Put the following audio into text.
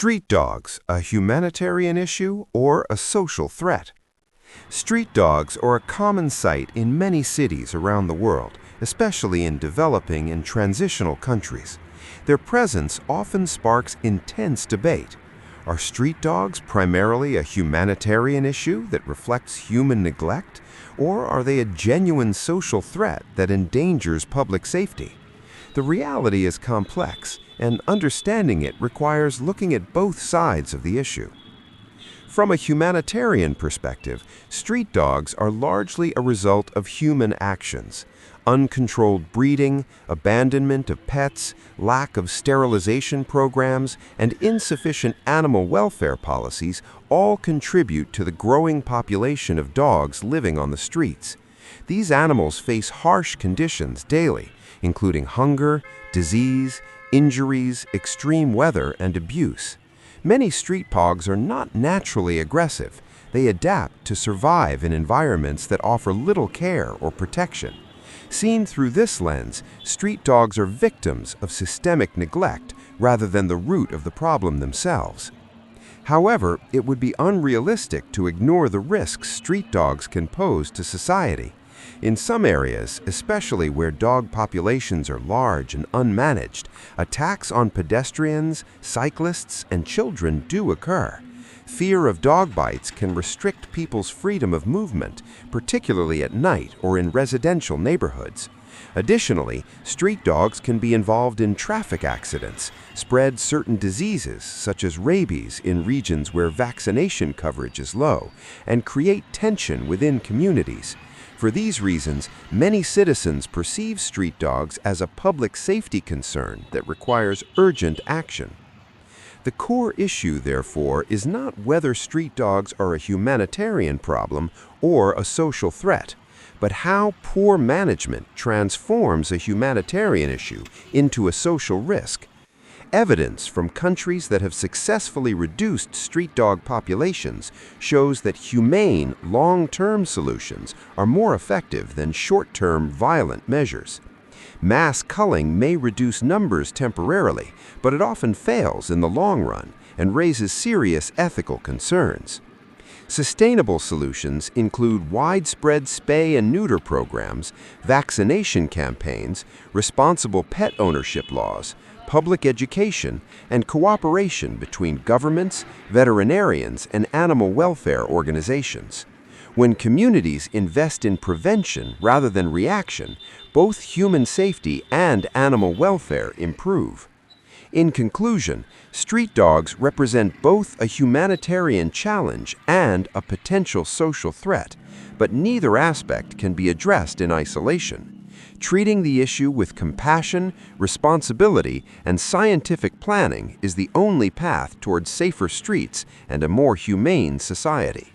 Street dogs, a humanitarian issue or a social threat? Street dogs are a common sight in many cities around the world, especially in developing and transitional countries. Their presence often sparks intense debate. Are street dogs primarily a humanitarian issue that reflects human neglect, or are they a genuine social threat that endangers public safety? The reality is complex, and understanding it requires looking at both sides of the issue. From a humanitarian perspective, street dogs are largely a result of human actions. Uncontrolled breeding, abandonment of pets, lack of sterilization programs, and insufficient animal welfare policies all contribute to the growing population of dogs living on the streets. These animals face harsh conditions daily, including hunger, disease, injuries, extreme weather, and abuse. Many street dogs are not naturally aggressive. They adapt to survive in environments that offer little care or protection. Seen through this lens, street dogs are victims of systemic neglect rather than the root of the problem themselves. However, it would be unrealistic to ignore the risks street dogs can pose to society. In some areas, especially where dog populations are large and unmanaged, attacks on pedestrians, cyclists, and children do occur. Fear of dog bites can restrict people's freedom of movement, particularly at night or in residential neighborhoods. Additionally, street dogs can be involved in traffic accidents, spread certain diseases such as rabies in regions where vaccination coverage is low, and create tension within communities. For these reasons, many citizens perceive street dogs as a public safety concern that requires urgent action. The core issue, therefore, is not whether street dogs are a humanitarian problem or a social threat, but how poor management transforms a humanitarian issue into a social risk. Evidence from countries that have successfully reduced street dog populations shows that humane, long-term solutions are more effective than short-term, violent measures. Mass culling may reduce numbers temporarily, but it often fails in the long run and raises serious ethical concerns. Sustainable solutions include widespread spay and neuter programs, vaccination campaigns, responsible pet ownership laws, public education, and cooperation between governments, veterinarians, and animal welfare organizations. When communities invest in prevention rather than reaction, both human safety and animal welfare improve. In conclusion, street dogs represent both a humanitarian challenge and a potential social threat, but neither aspect can be addressed in isolation. Treating the issue with compassion, responsibility, and scientific planning is the only path towards safer streets and a more humane society.